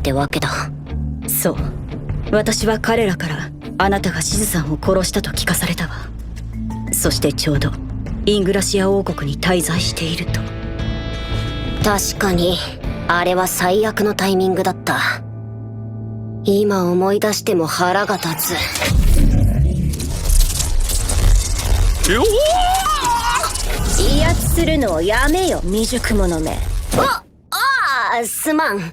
ってわけだ。そう、私は彼らからあなたがシズさんを殺したと聞かされたわ。そしてちょうどイングラシア王国に滞在していると。確かにあれは最悪のタイミングだった。今思い出しても腹が立つ。威圧するのをやめよ、未熟者め。すまん。